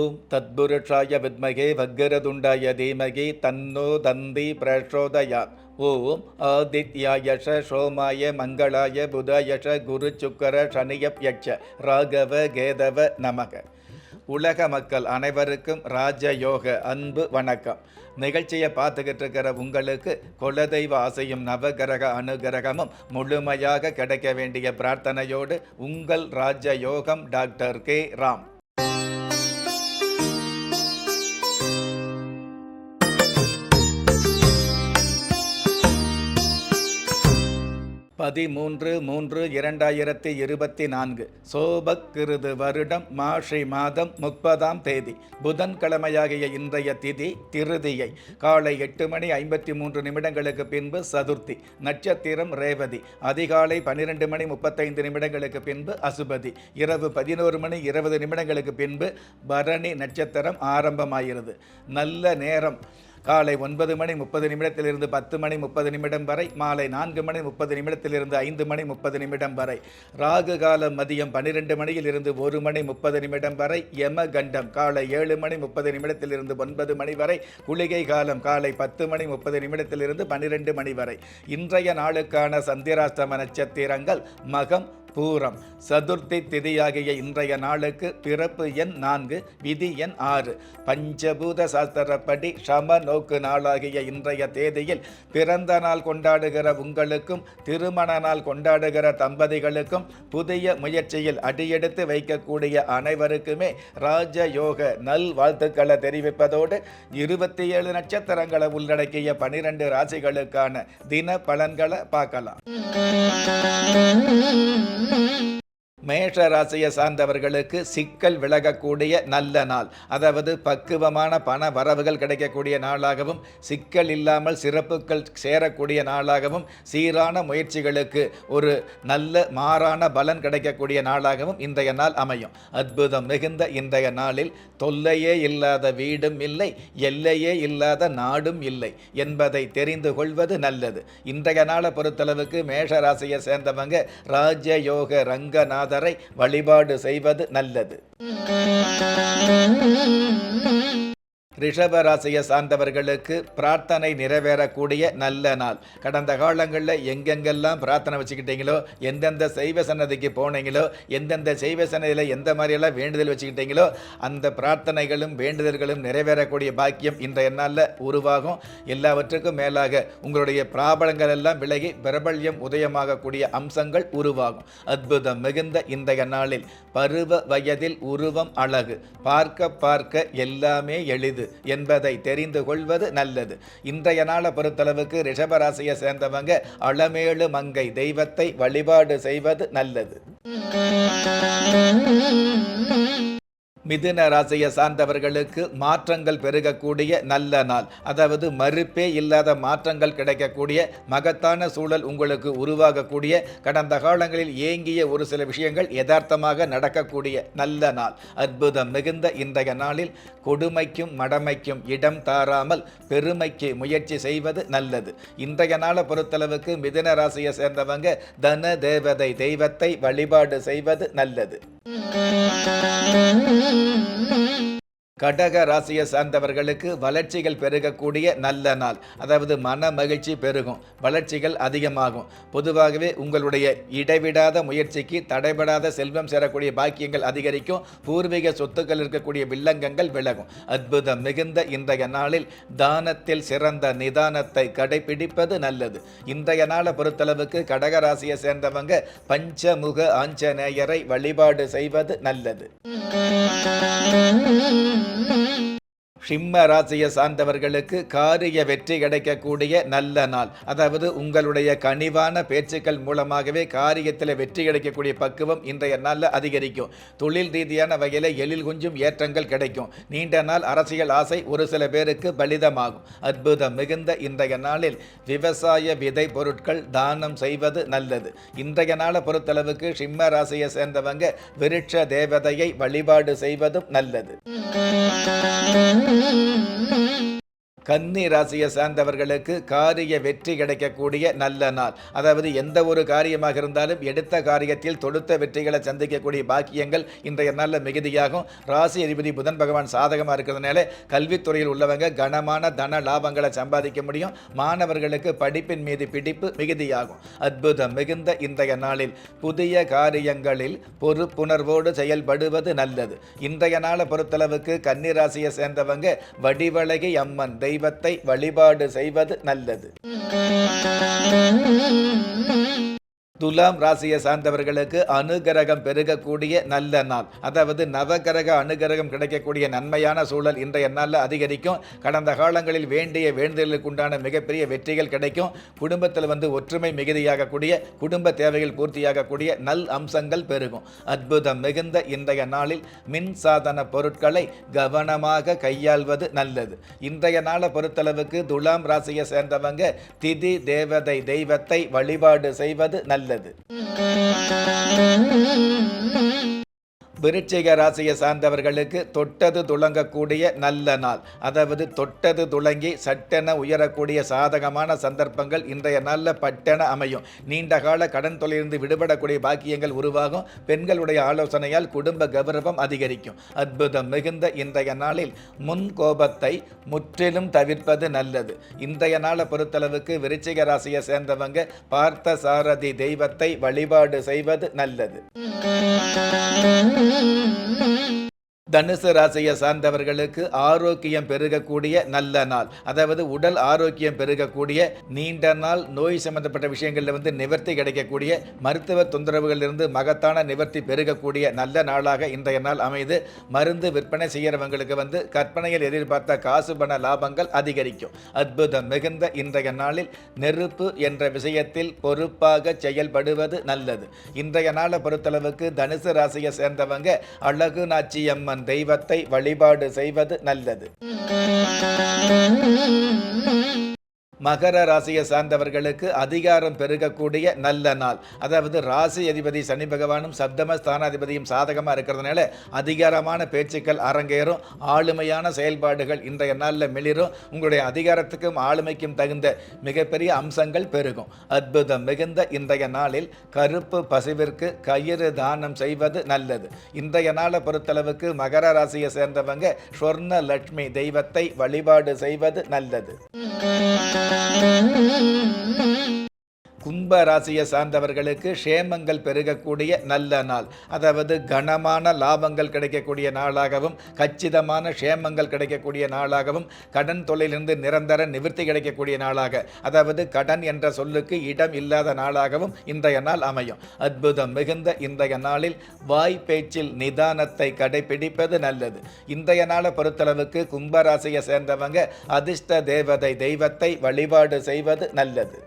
ஓம் தத்புருஷாய வித்மகே வக்கரதுண்டாய தீமகி தன்னோ தந்தி பிரச்சோதயாத். ஓம் ஆதித்யாயஷ சோமாய மங்களாய புதாயஷ குரு சுக்கர சனியப்யட்ச ராகவ கேதவ நமக. உலக மக்கள் அனைவருக்கும் ராஜயோக அன்பு வணக்கம். நிகழ்ச்சியை பார்த்துக்கிட்டு இருக்கிற உங்களுக்கு குலதெய்வ ஆசையும் நவகிரக அனுகிரகமும் முழுமையாக கிடைக்க வேண்டிய பிரார்த்தனையோடு உங்கள் ராஜயோகம் டாக்டர் கே ராம். 13/3/2024 சோபக்கிருது வருடம் மாஷி மாதம் 30ஆம் தேதி புதன்கிழமையாகிய இன்றைய திதி திருதியை. காலை 8:53 பின்பு சதுர்த்தி. நட்சத்திரம் ரேவதி. அதிகாலை 12:35 பின்பு அசுபதி. இரவு 11:20 பின்பு பரணி நட்சத்திரம் ஆரம்பமாகிறது. நல்ல நேரம் காலை 9:30 10:30 வரை, மாலை 4:30 5:30 வரை. ராகு காலம் மதியம் 12 மணியிலிருந்து 1:30 வரை. யம கண்டம் காலை 7:30 9 வரை. குளிகை காலம் காலை 10:30 12 மணி வரை. இன்றைய நாளுக்கான சந்திராஷ்டம நட்சத்திரங்கள் மகம் பூரம். சதுர்த்தி திதியாகிய இன்றைய நாளுக்கு பிறப்பு எண் 4, விதி எண் 6. பஞ்சபூத சாஸ்திரப்படி சம நோக்கு நாளாகிய இன்றைய தேதியில் பிறந்த நாள் கொண்டாடுகிற உங்களுக்கும் திருமண நாள் கொண்டாடுகிற தம்பதிகளுக்கும் புதிய முயற்சியில் அடியெடுத்து வைக்கக்கூடிய அனைவருக்குமே ராஜயோக நல் வாழ்த்துக்களை தெரிவிப்பதோடு 27 நட்சத்திரங்களை உள்ளடக்கிய 12 ராசிகளுக்கான தின பலன்களை பார்க்கலாம். மேஷ ராசியை சார்ந்தவர்களுக்கு சிக்கல் விலகக்கூடிய நல்ல நாள். அதாவது பக்குவமான பண வரவுகள் கிடைக்கக்கூடிய நாளாகவும், சிக்கல் இல்லாமல் சிறப்புகள் சேரக்கூடிய நாளாகவும், சீரான முயற்சிகளுக்கு ஒரு நல்ல மாறான பலன் கிடைக்கக்கூடிய நாளாகவும் இன்றைய நாள் அமையும். அற்புதம் மிகுந்த இன்றைய நாளில் தொல்லையே இல்லாத வீடும் இல்லை, எல்லையே இல்லாத நாடும் இல்லை என்பதை தெரிந்து கொள்வது நல்லது. இன்றைய நாளை பொறுத்தளவுக்கு மேஷ ராசியை சேர்ந்தவங்க ராஜயோக ரங்கநாத வழிபாடு செய்வது நல்லது. ரிஷபராசியை சார்ந்தவர்களுக்கு பிரார்த்தனை நிறைவேறக்கூடிய நல்ல நாள். கடந்த காலங்களில் எங்கெங்கெல்லாம் பிரார்த்தனை வச்சுக்கிட்டீங்களோ, எந்தெந்த சைவ சன்னதிக்கு போனீங்களோ, எந்தெந்த சைவ சன்னதியில் எந்த மாதிரியெல்லாம் வேண்டுதல் வச்சுக்கிட்டீங்களோ அந்த பிரார்த்தனைகளும் வேண்டுதல்களும் நிறைவேறக்கூடிய பாக்கியம் இன்றைய நாளில் உருவாகும். எல்லாவற்றுக்கும் மேலாக உங்களுடைய பிராபலங்கள் எல்லாம் விலகி பிரபல்யம் உதயமாகக்கூடிய அம்சங்கள் உருவாகும். அற்புதம் மிகுந்த இன்றைய நாளில் பருவ வயதில் உருவம் அழகு, பார்க்க பார்க்க எல்லாமே எளிது என்பதை தெரிந்து கொள்வது நல்லது. இன்றைய நாளை பொறுத்தளவுக்கு ரிஷபராசியை சேர்ந்தவங்க அளமேழு மங்கை தெய்வத்தை வழிபாடு செய்வது நல்லது. மிதுன ராசியை சார்ந்தவர்களுக்கு மாற்றங்கள் பெருகக்கூடிய நல்ல நாள். அதாவது மறுப்பே இல்லாத மாற்றங்கள் கிடைக்கக்கூடிய மகத்தான சூழல் உங்களுக்கு உருவாகக்கூடிய, கடந்த காலங்களில் ஏங்கிய ஒரு சில விஷயங்கள் யதார்த்தமாக நடக்கக்கூடிய நல்ல நாள். அற்புதம் மிகுந்த இன்றைய நாளில் கொடுமைக்கும் மடமைக்கும் இடம் தாராமல் பெருமைக்கு முயற்சி செய்வது நல்லது. இன்றைய நாளை பொறுத்தளவுக்கு மிதுன ராசியை சேர்ந்தவங்க தன தேவதை தெய்வத்தை வழிபாடு செய்வது நல்லது. கடக ராசியை சார்ந்தவர்களுக்கு வளர்ச்சிகள் பெருகக்கூடிய நல்ல நாள். அதாவது மன மகிழ்ச்சி பெருகும், வளர்ச்சிகள் அதிகமாகும். பொதுவாகவே உங்களுடைய இடைவிடாத முயற்சிக்கு தடைபடாத செல்வம் சேரக்கூடிய பாக்கியங்கள் அதிகரிக்கும். பூர்வீக சொத்துக்கள் இருக்கக்கூடிய வில்லங்கங்கள் விலகும். அற்புதம் மிகுந்த இன்றைய நாளில் தானத்தில் சிறந்த நிதானத்தை கடைபிடிப்பது நல்லது. இன்றைய நாளை பொறுத்தளவுக்கு கடக ராசியை சேர்ந்தவங்க பஞ்சமுக ஆஞ்சநேயரை வழிபாடு செய்வது நல்லது. சிம்ம ராசியை சார்ந்தவர்களுக்கு காரிய வெற்றி கிடைக்கக்கூடிய நல்ல நாள். அதாவது உங்களுடைய கனிவான பேச்சுக்கள் மூலமாகவே காரியத்தில் வெற்றி கிடைக்கக்கூடிய பக்குவம் இன்றைய நாளில் அதிகரிக்கும். தொழில் ரீதியான வகையில் எழில் கொஞ்சம் ஏற்றங்கள் கிடைக்கும். நீண்ட நாள் அரசியல் ஆசை ஒரு சில பேருக்கு பலிதமாகும். அற்புதம் மிகுந்த இன்றைய நாளில் விவசாய விதை பொருட்கள் தானம் செய்வது நல்லது. இன்றைய நாளை பொறுத்தளவுக்கு சிம்ம ராசியை சேர்ந்தவங்க விருட்ச தேவதையை வழிபாடு செய்வதும் நல்லது. கன்னி ராசியை சார்ந்தவர்களுக்கு காரிய வெற்றி கிடைக்கக்கூடிய நல்ல நாள். அதாவது எந்த ஒரு காரியமாக இருந்தாலும் எடுத்த காரியத்தில் தொடுத்த வெற்றிகளை சந்திக்கக்கூடிய பாக்கியங்கள் இன்றைய நாளில் மிகுதியாகும். ராசி அதிபதி புதன் பகவான் சாதகமாக இருக்கிறதுனால கல்வித்துறையில் உள்ளவங்க கனமான தன லாபங்களை சம்பாதிக்க முடியும். மாணவர்களுக்கு படிப்பின் மீது பிடிப்பு மிகுதியாகும். அற்புதம் மிகுந்த இன்றைய நாளில் புதிய காரியங்களில் பொறுப்புணர்வோடு செயல்படுவது நல்லது. இன்றைய நாளை பொறுத்தளவுக்கு கன்னி ராசியை சேர்ந்தவங்க வடிவழகி அம்மன் தெய்வத்தை வழிபாடு செய்வது நல்லது. துலாம் ராசியை சார்ந்தவர்களுக்கு அனுகிரகம் பெருகக்கூடிய நல்ல நாள். அதாவது நவகிரக அனுகிரகம் கிடைக்கக்கூடிய நன்மையான சூழல் இன்றைய நாளில் அதிகரிக்கும். கடந்த காலங்களில் வேண்டிய வேண்டுதலுக்கு உண்டான மிகப்பெரிய வெற்றிகள் கிடைக்கும். குடும்பத்தில் ஒற்றுமை மிகுதியாகக்கூடிய, குடும்ப தேவைகள் பூர்த்தியாகக்கூடிய நல் அம்சங்கள் பெருகும். அற்புதம் மிகுந்த இன்றைய நாளில் மின் சாதன பொருட்களை கவனமாக கையாள்வது நல்லது. இன்றைய நாளை பொறுத்தளவுக்கு துலாம் ராசியை சேர்ந்தவங்க திதி தேவதை தெய்வத்தை வழிபாடு செய்வது நல்லது. விருச்சிக ராசியை சார்ந்தவர்களுக்கு தொட்டது துளங்கக்கூடிய நல்ல நாள். அதாவது தொட்டது துளங்கி சட்டென உயரக்கூடிய சாதகமான சந்தர்ப்பங்கள் இன்றைய நாளில் பட்டென அமையும். நீண்ட கால கடன் தொழிலிருந்து விடுபடக்கூடிய பாக்கியங்கள் உருவாகும். பெண்களுடைய ஆலோசனையால் குடும்ப கௌரவம் அதிகரிக்கும். அற்புதம் மிகுந்த இன்றைய நாளில் முன் கோபத்தை முற்றிலும் தவிர்ப்பது நல்லது. இன்றைய நாளை பொறுத்தளவுக்கு விருச்சிக ராசியை சேர்ந்தவங்க பார்த்த சாரதி தெய்வத்தை வழிபாடு செய்வது நல்லது. தனுசு ராசியை சார்ந்தவர்களுக்கு ஆரோக்கியம் பெருகக்கூடிய நல்ல நாள். அதாவது உடல் ஆரோக்கியம் பெருகக்கூடிய, நீண்ட நாள் நோய் சம்பந்தப்பட்ட விஷயங்களில் நிவர்த்தி கிடைக்கக்கூடிய, மருத்துவ தொந்தரவுகளிலிருந்து மகத்தான நிவர்த்தி பெருகக்கூடிய நல்ல நாளாக இன்றைய நாள் அமைது. மருந்து விற்பனை செய்கிறவங்களுக்கு கற்பனையில் எதிர்பார்த்த காசு பண லாபங்கள் அதிகரிக்கும். அற்புதம் மிகுந்த இன்றைய நாளில் நெருப்பு என்ற விஷயத்தில் பொறுப்பாக செயல்படுவது நல்லது. இன்றைய நாளை பொறுத்தளவுக்கு தனுசு ராசியை சேர்ந்தவங்க அழகு நாச்சியம்மன் தெய்வத்தை வழிபாடு செய்வது நல்லது. மகர ராசியை சார்ந்தவர்களுக்கு அதிகாரம் பெருகக்கூடிய நல்ல நாள். அதாவது ராசி அதிபதி சனி பகவானும் சப்தம ஸ்தானாதிபதியும் சாதகமாக இருக்கிறதுனால அதிகாரமான பேச்சுக்கள் அரங்கேறும். ஆளுமையான செயல்பாடுகள் இன்றைய நாளில் மிளிரும். உங்களுடைய அதிகாரத்துக்கும் ஆளுமைக்கும் தகுந்த மிகப்பெரிய அம்சங்கள் பெருகும். அற்புதம் மிகுந்த இன்றைய நாளில் கருப்பு பசுவிற்கு கயிறு தானம் செய்வது நல்லது. இன்றைய நாளை பொறுத்தளவுக்கு மகர ராசியை சேர்ந்தவங்க ஸ்வர்ண லட்சுமி தெய்வத்தை வழிபாடு செய்வது நல்லது. கும்ப ராசியை சார்ந்தவர்களுக்கு க்ஷேமங்கள் பெருகக்கூடிய நல்ல நாள். அதாவது கனமான லாபங்கள் கிடைக்கக்கூடிய நாளாகவும், கச்சிதமான க்ஷேமங்கள் கிடைக்கக்கூடிய நாளாகவும், கடன் தொழிலிருந்து நிரந்தர நிவர்த்தி கிடைக்கக்கூடிய நாளாக, அதாவது கடன் என்ற சொல்லுக்கு இடம் இல்லாத நாளாகவும் இன்றைய நாள் அமையும். அற்புதம் மிகுந்த இன்றைய நாளில் வாய் பேச்சில் நிதானத்தை கடைபிடிப்பது நல்லது. இன்றைய நாளை பொறுத்தளவுக்கு கும்பராசியை சேர்ந்தவங்க அதிர்ஷ்ட தேவதை தெய்வத்தை வழிபாடு செய்வது நல்லது.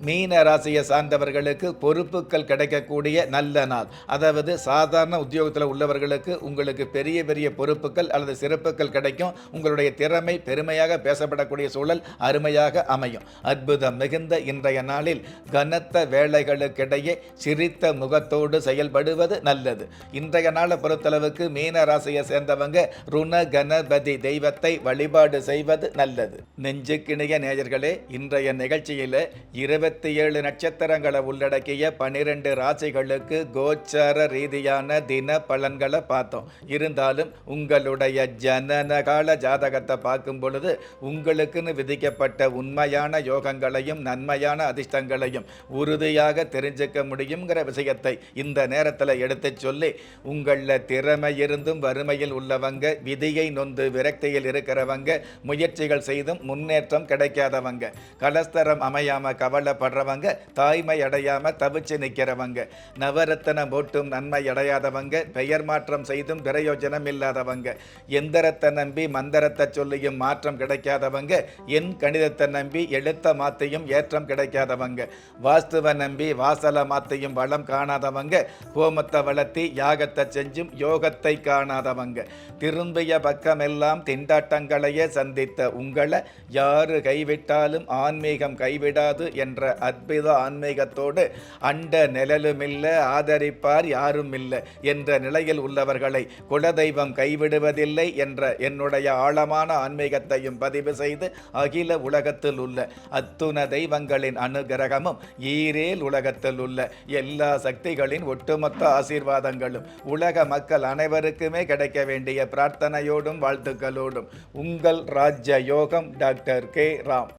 மீன ராசியை சார்ந்தவர்களுக்கு பொறுப்புகள் கிடைக்கக்கூடிய நல்ல நாள். அதாவது சாதாரண உத்தியோகத்தில் உள்ளவர்களுக்கு உங்களுக்கு பெரிய பெரிய பொறுப்புகள் அல்லது சிறப்புகள் கிடைக்கும். உங்களுடைய திறமை பெருமையாக பேசப்படக்கூடிய சூழல் அருமையாக அமையும். அற்புதம் மிகுந்த இன்றைய நாளில் கனத்த வேலைகளுக்கிடையே சிரித்த முகத்தோடு செயல்படுவது நல்லது. இன்றைய நாளை பொறுத்தளவுக்கு மீன ராசியை சேர்ந்தவங்க ருண கணபதி தெய்வத்தை வழிபாடு செய்வது நல்லது. நெஞ்சுக்கிணைய நேயர்களே, இன்றைய நிகழ்ச்சியில் 27 நட்சத்திரங்களை உள்ளடக்கிய 12 ராசிகளுக்கு கோச்சார ரீதியான தின பலன்களை பார்த்தோம். இருந்தாலும் உங்களுடைய ஜனனகால ஜாதகத்தை பார்க்கும் பொழுது உங்களுக்குன்னு விதிக்கப்பட்ட உண்மையான யோகங்களையும் நன்மையான அதிர்ஷ்டங்களையும் உறுதியாக தெரிஞ்சுக்க முடியுங்கிற விஷயத்தை இந்த நேரத்தில் எடுத்து சொல்லி, உங்களில் திறமை இருந்தும் வறுமையில் உள்ளவங்க, விதியை நொந்து விரக்தியில் இருக்கிறவங்க, முயற்சிகள் செய்தும் முன்னேற்றம் கிடைக்காதவங்க, கலஸ்தரம் அமையாம கவலைப்படுறவங்க, தாய்மை அடையாம தவிச்சு நிற்கிறவங்க, நவரத்தனம் போட்டும் நன்மை அடையாதவங்க, பெயர் மாற்றம் செய்தும் பிரயோஜனம் இல்லாதவங்க, எந்திரத்தை நம்பி மந்திரத்தை சொல்லியும் மாற்றம் கிடைக்காதவங்க, என் கணிதத்தை நம்பி எழுத்த மாத்தையும் ஏற்றம் கிடைக்காதவங்க, வாஸ்துவை நம்பி வாசலை மாத்தையும் வளம் காணாதவங்க, ஹோமத்தை வளர்த்தி யாகத்தை செஞ்சும் யோகத்தை காணாதவங்க, திரும்பிய பக்கமெல்லாம் திண்டாட்டங்களையே சந்தித்த உங்களை யாரு கைவிட்டாலும் ஆன்மீகம் கைவிடாது என்ற அற்புத ஆன்மீகத்தோடு அண்ட நிழலுமில்ல ஆதரிப்பார் யாரும் இல்லை என்ற நிலையில் உள்ளவர்களை குலதெய்வம் கைவிடுவதில்லை என்ற என்னுடைய ஆழமான ஆன்மீகத்தையும் பதிவு செய்து அகில உலகத்தில் உள்ள அத்துண தெய்வங்களின் அனுகிரகமும் ஈரேல் உலகத்தில் உள்ள எல்லா சக்திகளின் ஒட்டுமொத்த ஆசீர்வாதங்களும் உலக மக்கள் அனைவருக்குமே கிடைக்க வேண்டிய பிரார்த்தனையோடும் வாழ்த்துக்களோடும் உங்கள் ராஜ்ய யோகம் டாக்டர் கே ராம்.